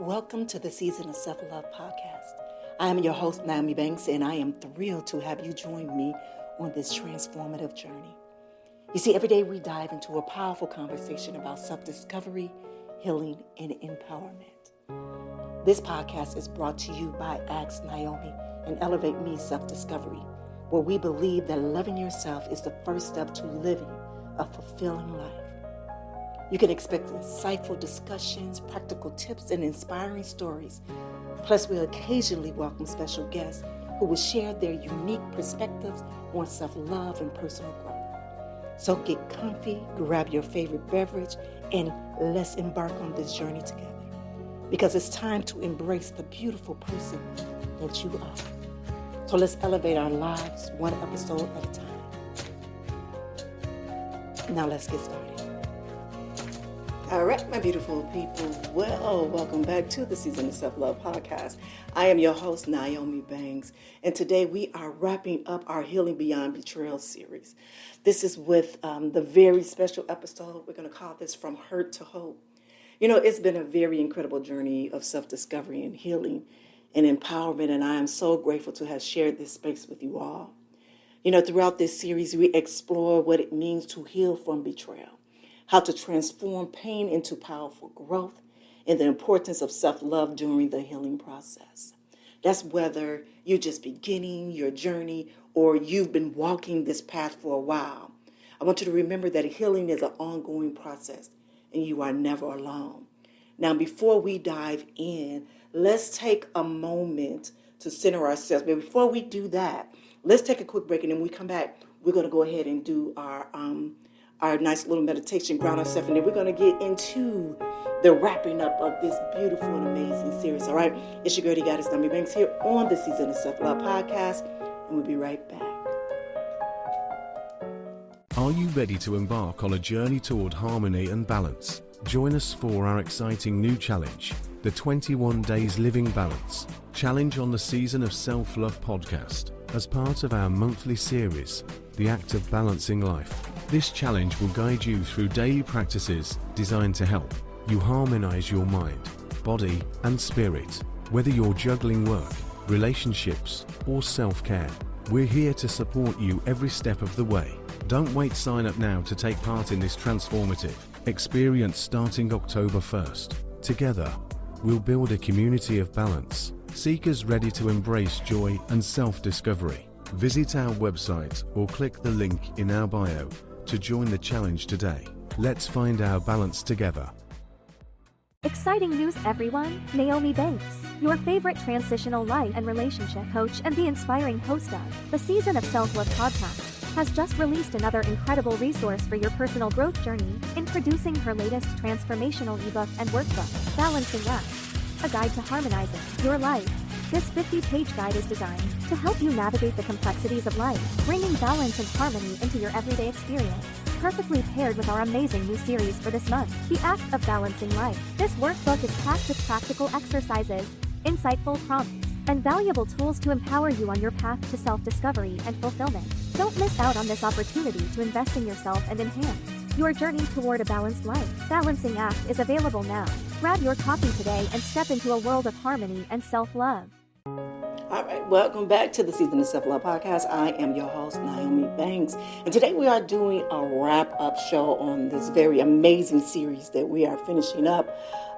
Welcome to the Season of Self-Love podcast. I am your host, Nyomi Banks, and I am thrilled to have you join me on this transformative journey. You see, every day we dive into a powerful conversation about self-discovery, healing, and empowerment. This podcast is brought to you by Ask Nyomi and Elevate Me Self-Discovery, where we believe that loving yourself is the first step to living a fulfilling life. You can expect insightful discussions, practical tips, and inspiring stories. Plus, we'll occasionally welcome special guests who will share their unique perspectives on self-love and personal growth. So get comfy, grab your favorite beverage, and let's embark on this journey together. Because it's time to embrace the beautiful person that you are. So let's elevate our lives one episode at a time. Now let's get started. All right, my beautiful people. Well, welcome back to the Season of Self-Love podcast. I am your host, Nyomi Banks, and today we are wrapping up our Healing Beyond Betrayal series. This is with the very special episode. We're going to call this From Hurt to Hope. You know, it's been a very incredible journey of self-discovery and healing and empowerment, and I am so grateful to have shared this space with you all. You know, throughout this series, we explore what it means to heal from betrayal, how to transform pain into powerful growth, and the importance of self-love during the healing process. That's whether you're just beginning your journey or you've been walking this path for a while. I want you to remember that healing is an ongoing process and you are never alone. Now, before we dive in, let's take a moment to center ourselves. But before we do that, let's take a quick break, and then when we come back, we're going to go ahead and do our nice little meditation, ground ourselves, and then we're going to get into the wrapping up of this beautiful and amazing series. All right, it's your girl, Goddess Nyomi Banks here on the Season of Self-Love podcast, and we'll be right back. Are you ready to embark on a journey toward harmony and balance? Join us for our exciting new challenge, the 21 Days Living Balance Challenge on the Season of Self-Love podcast. As part of our monthly series, The Act of Balancing Life, this challenge will guide you through daily practices designed to help you harmonize your mind, body, and spirit. Whether you're juggling work, relationships, or self-care, we're here to support you every step of the way. Don't wait, sign up now to take part in this transformative experience starting October 1st. Together, we'll build a community of balance, seekers ready to embrace joy and self-discovery. Visit our website or click the link in our bio to join the challenge today. Let's find our balance together. Exciting news, everyone! Nyomi Banks, your favorite transitional life and relationship coach and the inspiring host of the Season of Self-Love podcast, has just released another incredible resource for your personal growth journey, introducing her latest transformational ebook and workbook, Balancing Life, a guide to harmonizing your life. This 50-page guide is designed to help you navigate the complexities of life, bringing balance and harmony into your everyday experience. Perfectly paired with our amazing new series for this month, The Act of Balancing Life. This workbook is packed with practical exercises, insightful prompts, and valuable tools to empower you on your path to self-discovery and fulfillment. Don't miss out on this opportunity to invest in yourself and enhance your journey toward a balanced life. Balancing Act is available now. Grab your copy today and step into a world of harmony and self-love. All right, welcome back to the Season of Self-Love podcast. I am your host, Nyomi Banks, and today we are doing a wrap-up show on this very amazing series that we are finishing up,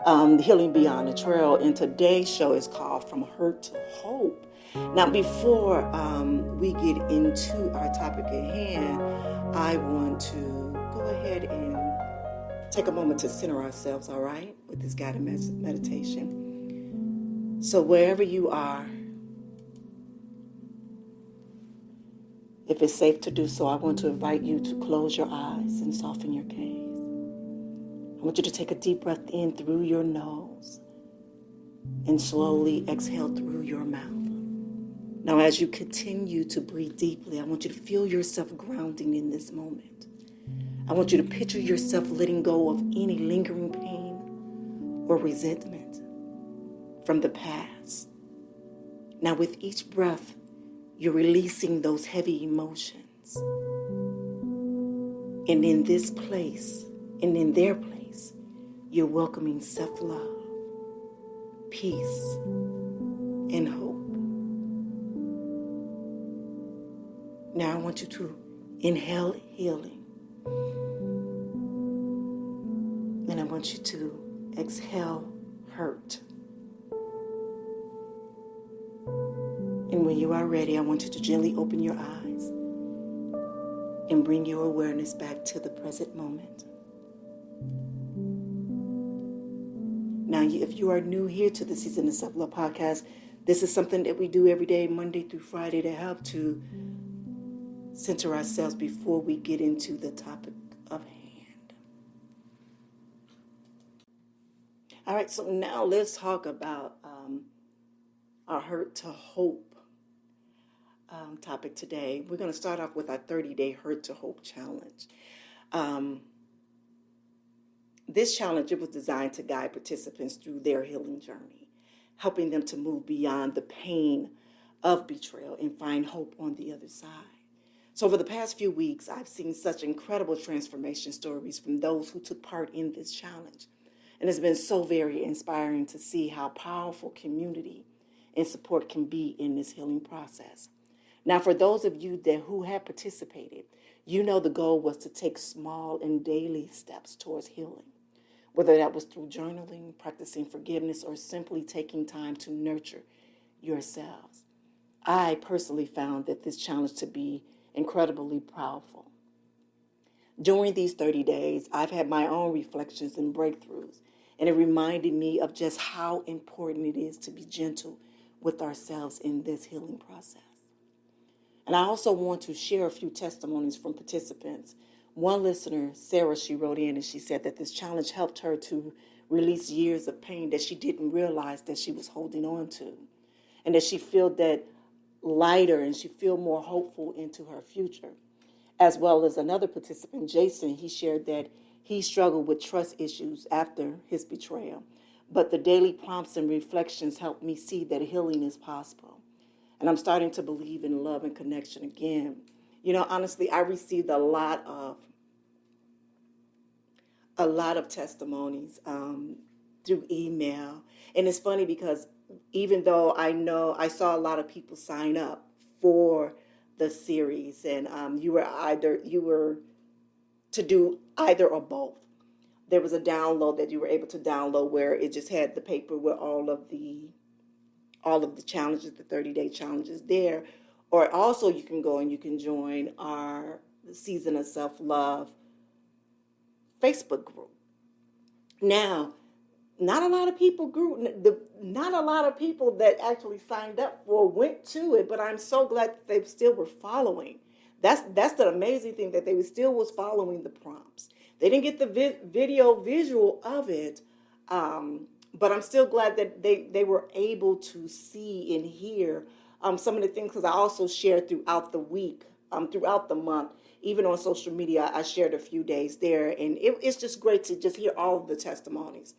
the Healing Beyond Betrayal, and today's show is called From Hurt to Hope. Now, before we get into our topic at hand, I want to go ahead and take a moment to center ourselves, all right, with this guided meditation. So wherever you are, if it's safe to do so, I want to invite you to close your eyes and soften your gaze. I want you to take a deep breath in through your nose and slowly exhale through your mouth. Now, as you continue to breathe deeply, I want you to feel yourself grounding in this moment. I want you to picture yourself letting go of any lingering pain or resentment from the past. Now, with each breath, you're releasing those heavy emotions. And in this place, and in their place, you're welcoming self-love. peace, and hope. Now I want you to inhale healing. And I want you to exhale hurt. And when you are ready, I want you to gently open your eyes and bring your awareness back to the present moment. Now, if you are new here to the Season of Self-Love podcast, this is something that we do every day, Monday through Friday, to help to center ourselves before we get into the topic of hand. All right, so now let's talk about our Hurt to Hope topic today. We're going to start off with our 30-day Hurt to Hope challenge. This challenge, it was designed to guide participants through their healing journey, helping them to move beyond the pain of betrayal and find hope on the other side. So over the past few weeks, I've seen such incredible transformation stories from those who took part in this challenge. And it's been so very inspiring to see how powerful community and support can be in this healing process. Now, for those of you who have participated, you know the goal was to take small and daily steps towards healing, whether that was through journaling, practicing forgiveness, or simply taking time to nurture yourselves. I personally found that this challenge to be incredibly powerful. During these 30 days, I've had my own reflections and breakthroughs, and it reminded me of just how important it is to be gentle with ourselves in this healing process. And I also want to share a few testimonies from participants. One listener, Sarah, she wrote in and she said that this challenge helped her to release years of pain that she didn't realize that she was holding on to, and that she felt that lighter and she feel more hopeful into her future. As well as another participant, Jason, he shared that he struggled with trust issues after his betrayal, but the daily prompts and reflections helped me see that healing is possible. And I'm starting to believe in love and connection again. You know, honestly, I received a lot of testimonies through email. And it's funny because even though I know I saw a lot of people sign up for the series, and you were to do either or both. There was a download that you were able to download where it just had the paper with all of the challenges, the 30-day challenges there. Or also you can go and you can join our Season of Self-Love Facebook group. Now, not a lot of people that actually signed up for went to it, but I'm so glad that they still were following. That's the amazing thing, that they still was following the prompts. They didn't get the visual of it, but I'm still glad that they were able to see and hear some of the things, because I also shared throughout the week, throughout the month, even on social media. I shared a few days there, and it's just great to just hear all of the testimonies.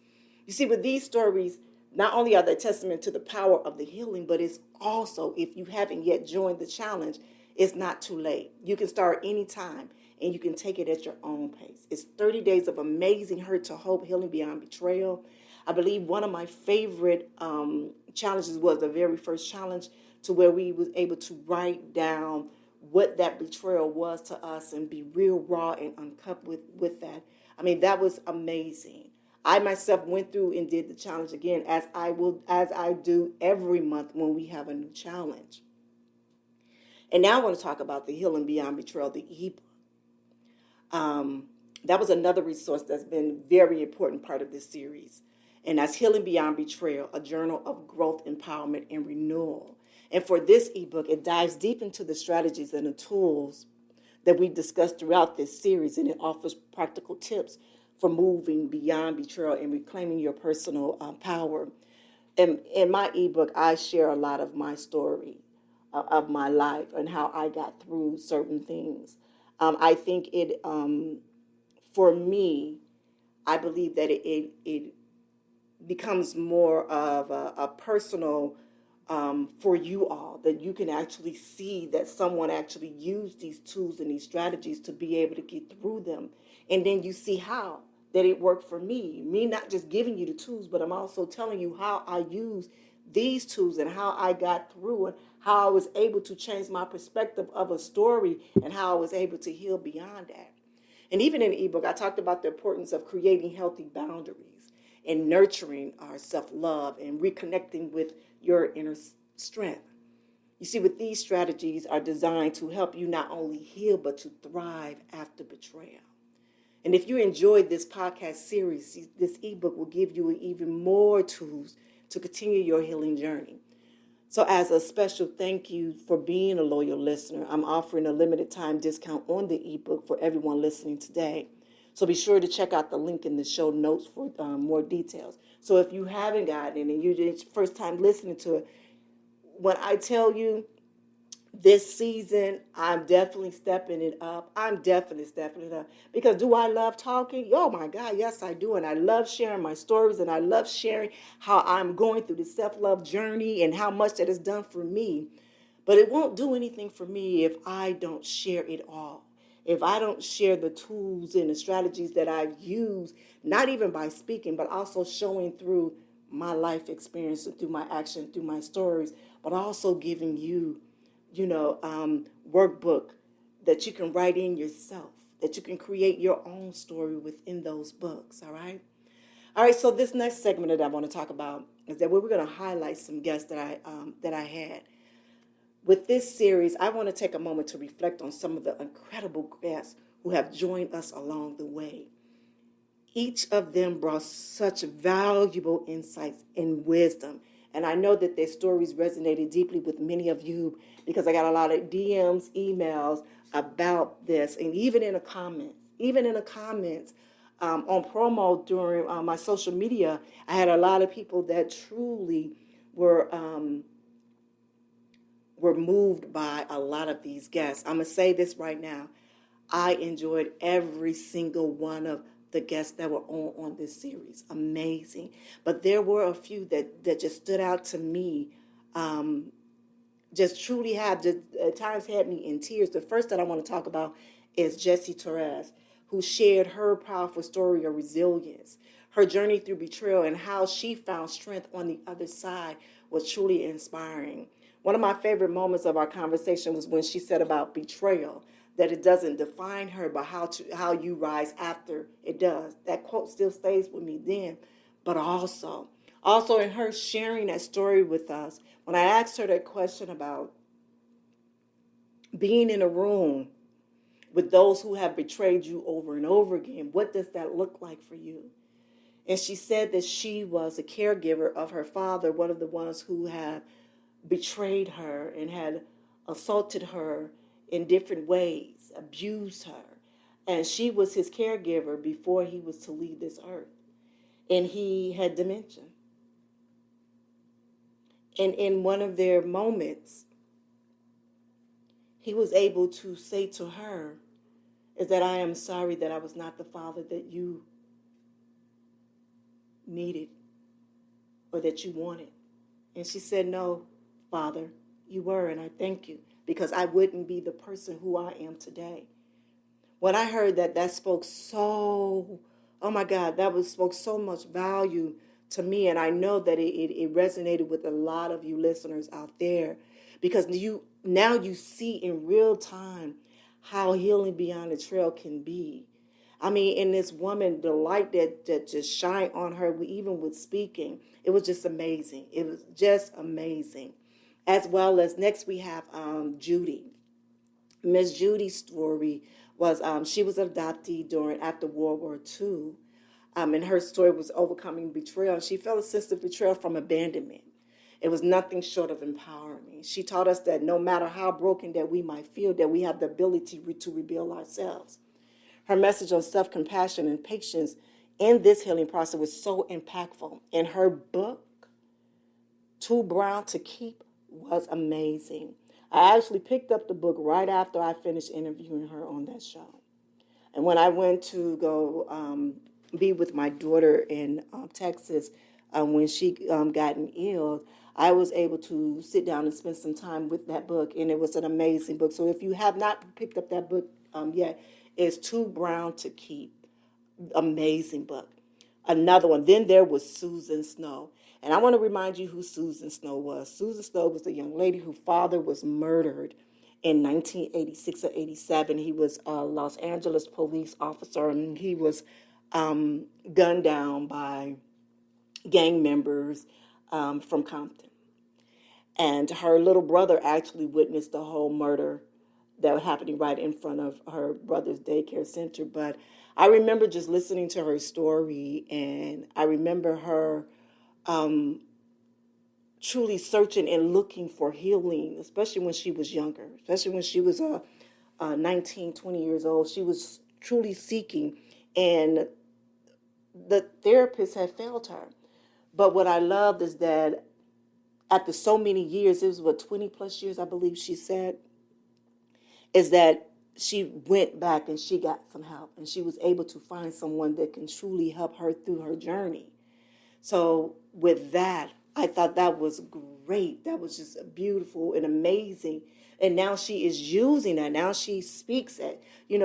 You see, with these stories, not only are they a testament to the power of the healing, but it's also, if you haven't yet joined the challenge, it's not too late. You can start anytime, and you can take it at your own pace. It's 30 days of amazing Hurt to Hope, Healing Beyond Betrayal. I believe one of my favorite challenges was the very first challenge, to where we was able to write down what that betrayal was to us and be real raw and uncut with that. I mean, that was amazing. I myself went through and did the challenge again, as I do every month when we have a new challenge. And now I want to talk about the Healing Beyond Betrayal, the eBook. That was another resource that's been a very important part of this series. And that's Healing Beyond Betrayal, a journal of growth, empowerment, and renewal. And for this ebook, it dives deep into the strategies and the tools that we discussed throughout this series, and it offers practical tips for moving beyond betrayal and reclaiming your personal power. And in my ebook, I share a lot of my story of my life and how I got through certain things. I think it, for me, I believe that it becomes more of a personal for you all, that you can actually see that someone actually used these tools and these strategies to be able to get through them. And then you see how that it worked for me. Me not just giving you the tools, but I'm also telling you how I use these tools and how I got through and how I was able to change my perspective of a story and how I was able to heal beyond that. And even in the ebook, I talked about the importance of creating healthy boundaries and nurturing our self-love and reconnecting with your inner strength. You see, with these strategies are designed to help you not only heal, but to thrive after betrayal. And if you enjoyed this podcast series, this ebook will give you even more tools to continue your healing journey. So as a special thank you for being a loyal listener, I'm offering a limited time discount on the ebook for everyone listening today. So be sure to check out the link in the show notes for more details. So if you haven't gotten it and you're just first time listening to it, when I tell you this season, I'm definitely stepping it up. I'm definitely stepping it up. Because do I love talking? Oh my God, yes I do. And I love sharing my stories and I love sharing how I'm going through the self-love journey and how much that has done for me. But it won't do anything for me if I don't share it all. If I don't share the tools and the strategies that I've used, not even by speaking, but also showing through my life experience, through my action, through my stories, but also giving you workbook that you can write in yourself, that you can create your own story within those books, all right? All right, so this next segment that I want to talk about is that we're going to highlight some guests that I had. With this series, I want to take a moment to reflect on some of the incredible guests who have joined us along the way. Each of them brought such valuable insights and wisdom. And I know that their stories resonated deeply with many of you because I got a lot of DMs, emails about this. And even in the comments on promo during my social media, I had a lot of people that truly were moved by a lot of these guests. I'm going to say this right now. I enjoyed every single one of the guests that were on this series. Amazing. But there were a few that just stood out to me, just truly have, just at times had me in tears. The first that I want to talk about is Jesse Torres, who shared her powerful story of resilience. Her journey through betrayal and how she found strength on the other side was truly inspiring. One of my favorite moments of our conversation was when she said about betrayal, that it doesn't define her, but how you rise after it does. That quote still stays with me then, but also in her sharing that story with us, when I asked her that question about being in a room with those who have betrayed you over and over again, what does that look like for you? And she said that she was a caregiver of her father, one of the ones who had betrayed her and had assaulted her in different ways, abused her. And she was his caregiver before he was to leave this earth. And he had dementia. And in one of their moments, he was able to say to her, is that I am sorry that I was not the father that you needed or that you wanted. And she said, no, Father, you were, and I thank you, because I wouldn't be the person who I am today. When I heard that spoke so, oh my God, spoke so much value to me, and I know that it resonated with a lot of you listeners out there, because now you see in real time how healing beyond the trail can be. I mean, in this woman, the light that just shined on her, even with speaking, it was just amazing. It was just amazing. As well as next we have Judy. Miss Judy's story was she was an adoptee after World War II. And her story was overcoming betrayal. She felt a sense of betrayal from abandonment. It was nothing short of empowering. She taught us that no matter how broken that we might feel, that we have the ability to rebuild ourselves. Her message on self-compassion and patience in this healing process was so impactful. And her book, Too Brown to Keep, was amazing. I actually picked up the book right after I finished interviewing her on that show. And when I went to go be with my daughter in Texas, when she gotten ill, I was able to sit down and spend some time with that book, and it was an amazing book. So if you have not picked up that book yet, it's Too Brown to Keep. Amazing book. Another one. Then there was Susan Snow. And I want to remind you who Susan Snow was. Susan Snow was the young lady whose father was murdered in 1986 or 87. He was a Los Angeles police officer, and he was gunned down by gang members from Compton. And her little brother actually witnessed the whole murder that was happening right in front of her brother's daycare center. But I remember just listening to her story, and I remember her truly searching and looking for healing, especially when she was younger, especially when she was 19, 20 years old. She was truly seeking, and the therapist had failed her. But what I loved is that after so many years, it was 20 plus years, I believe she said, is that she went back and she got some help, and she was able to find someone that can truly help her through her journey. So with that, I thought that was great. That was just beautiful and amazing. And now she is using that. Now she speaks at,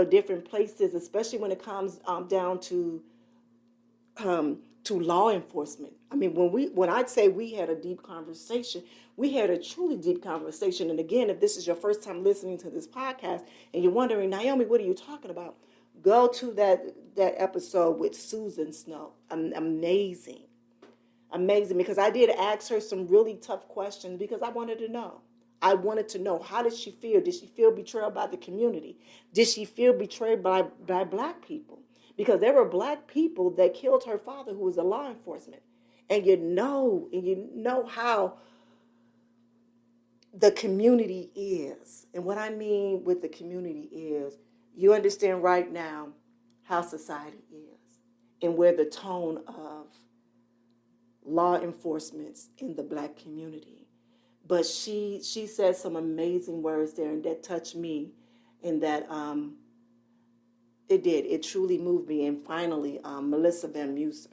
different places, especially when it comes down to law enforcement. I mean, when I'd say we had a deep conversation, we had a truly deep conversation. And again, if this is your first time listening to this podcast and you're wondering, Nyomi, what are you talking about? Go to that episode with Susan Snow. Amazing, because I did ask her some really tough questions because I wanted to know. I wanted to know, how did she feel? Did she feel betrayed by the community? Did she feel betrayed by Black people? Because there were Black people that killed her father, who was a law enforcement. And you know how the community is. And what I mean with the community is, you understand right now how society is and where the tone of law enforcement in the Black community. But she said some amazing words there, and that touched me, and that it truly moved me. And finally, Melissa Van Musser,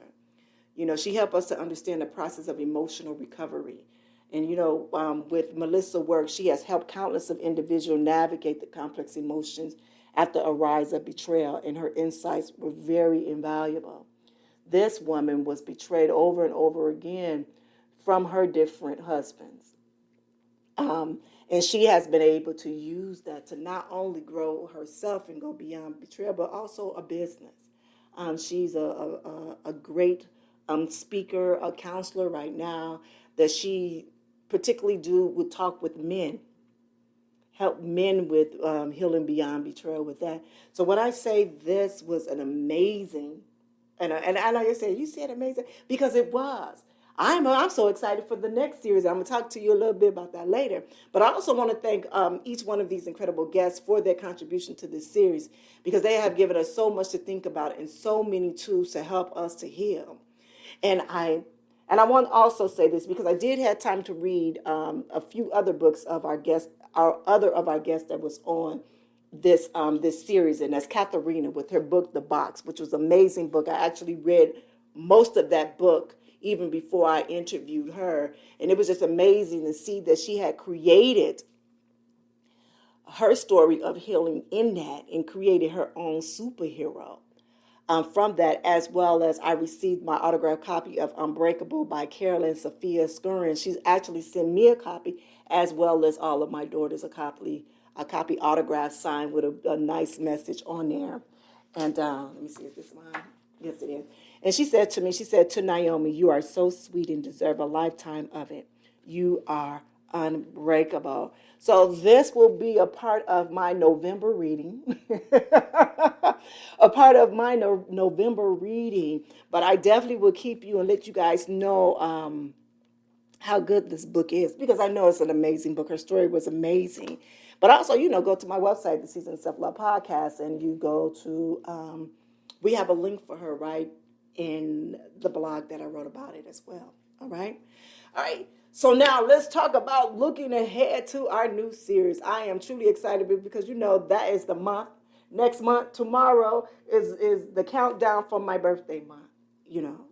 she helped us to understand the process of emotional recovery. And with Melissa's work, she has helped countless of individuals navigate the complex emotions after a rise of betrayal, and her insights were very invaluable. This woman was betrayed over and over again from her different husbands. And she has been able to use that to not only grow herself and go beyond betrayal, but also a business. She's a great speaker, a counselor right now, that she particularly would talk with men, help men with Healing Beyond Betrayal with that. So when I say this was an amazing, and I know you said amazing, because it was. I'm so excited for the next series. I'm going to talk to you a little bit about that later. But I also want to thank each one of these incredible guests for their contribution to this series, because they have given us so much to think about and so many tools to help us to heal. And I want to also say this, because I did have time to read a few other books of our guests, that was on this series, and that's Katharina with her book, The Box, which was an amazing book. I actually read most of that book even before I interviewed her. And it was just amazing to see that she had created her story of healing in that and created her own superhero from that, as well as I received my autographed copy of Unbreakable by Carolyn Sophia Skurin. She's actually sent me a copy, as well as all of my daughters a copy autographed, signed with a nice message on there. And let me see, is this mine? Yes, it is. And she said to Nyomi, you are so sweet and deserve a lifetime of it. You are unbreakable. So this will be a part of my November reading. November reading. But I definitely will keep you and let you guys know how good this book is, because I know it's an amazing book. Her story was amazing. But also, go to my website, the Season of Self-Love Podcast, and you go to, we have a link for her right in the blog that I wrote about it as well. All right. So now let's talk about looking ahead to our new series. I am truly excited because that is the month. Next month, tomorrow is the countdown for my birthday month.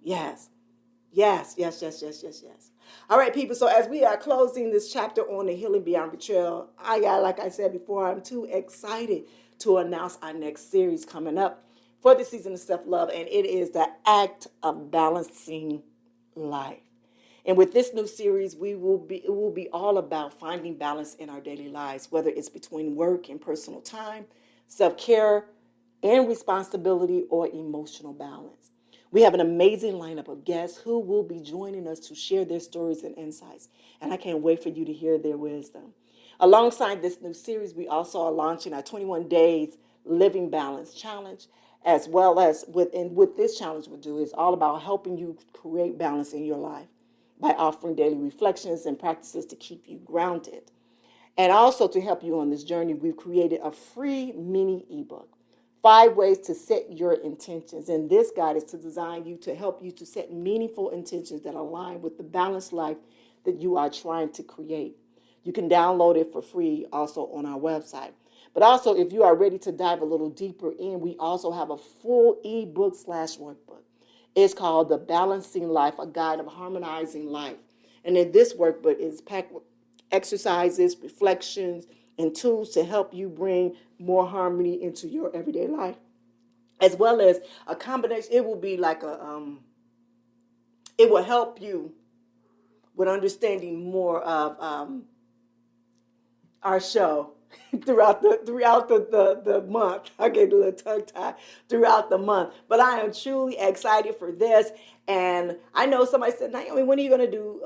Yes. All right, people. So as we are closing this chapter on the Healing Beyond Betrayal, like I said before, I'm too excited to announce our next series coming up for the season of self-love, and it is the act of balancing life. And with this new series, it will be all about finding balance in our daily lives, whether it's between work and personal time, self-care and responsibility, or emotional balance. We have an amazing lineup of guests who will be joining us to share their stories and insights, and I can't wait for you to hear their wisdom. Alongside this new series, we also are launching our 21 Days Living Balance Challenge, as well as what this challenge will do is all about helping you create balance in your life by offering daily reflections and practices to keep you grounded. And also to help you on this journey, we've created a free mini ebook, 5 ways to set your intentions. And this guide is to design you to help you to set meaningful intentions that align with the balanced life that you are trying to create. You can download it for free also on our website. But also, if you are ready to dive a little deeper in, we also have a full ebook/workbook. It's called The Balancing Life, a guide of harmonizing life. And in this workbook is packed with exercises, reflections, and tools to help you bring more harmony into your everyday life, as well as a combination. It will be like it will help you with understanding more of our show throughout the month. I get a little tongue-tied throughout the month. But I am truly excited for this. And I know somebody said, Naomi, when are you going to do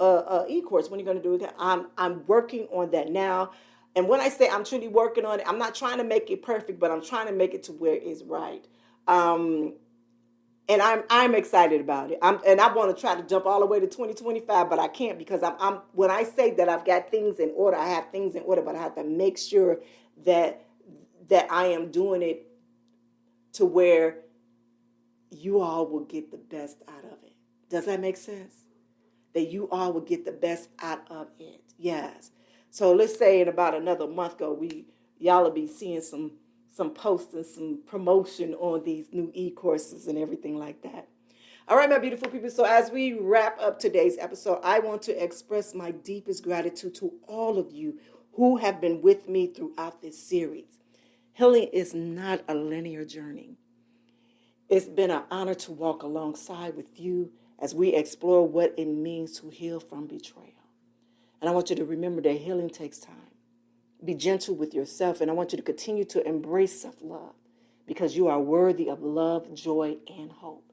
e-course? When are you going to do that? I'm working on that now. And when I say I'm truly working on it, I'm not trying to make it perfect, but I'm trying to make it to where it's right. And I'm excited about it. And I want to try to jump all the way to 2025, but I can't, because I'm when I say that I've got things in order, I have things in order, but I have to make sure that I am doing it to where you all will get the best out of it. Does that make sense? That you all will get the best out of it. Yes. So let's say in about another month y'all will be seeing some posts and some promotion on these new e-courses and everything like that. All right, my beautiful people. So as we wrap up today's episode, I want to express my deepest gratitude to all of you who have been with me throughout this series. Healing is not a linear journey. It's been an honor to walk alongside with you as we explore what it means to heal from betrayal. And I want you to remember that healing takes time. Be gentle with yourself, and I want you to continue to embrace self-love, because you are worthy of love, joy, and hope.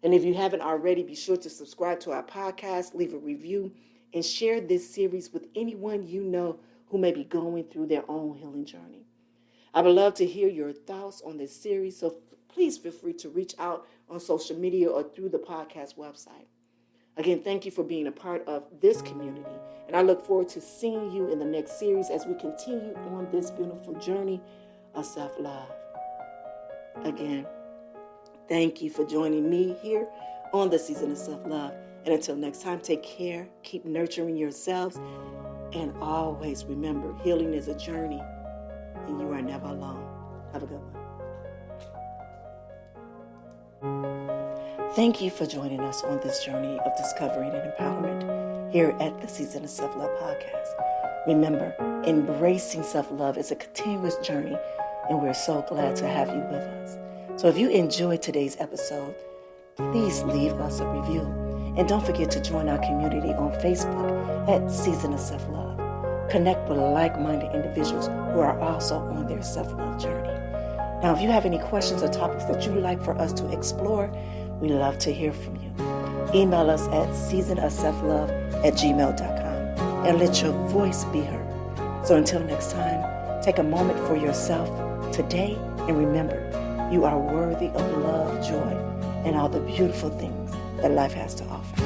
And if you haven't already, be sure to subscribe to our podcast, leave a review, and share this series with anyone you know who may be going through their own healing journey. I would love to hear your thoughts on this series, so please feel free to reach out on social media or through the podcast website. Again, thank you for being a part of this community, and I look forward to seeing you in the next series as we continue on this beautiful journey of self-love. Again, thank you for joining me here on the season of self-love. And until next time, take care, keep nurturing yourselves, and always remember, healing is a journey, and you are never alone. Have a good one. Thank you for joining us on this journey of discovery and empowerment here at the Season of Self-Love podcast. Remember, embracing self-love is a continuous journey, and we're so glad to have you with us. So if you enjoyed today's episode, please leave us a review. And don't forget to join our community on Facebook at Season of Self-Love. Connect with like-minded individuals who are also on their self-love journey. Now, if you have any questions or topics that you'd like for us to explore, we love to hear from you. Email us at seasonofselflove@gmail.com and let your voice be heard. So until next time, take a moment for yourself today, and remember, you are worthy of love, joy, and all the beautiful things that life has to offer.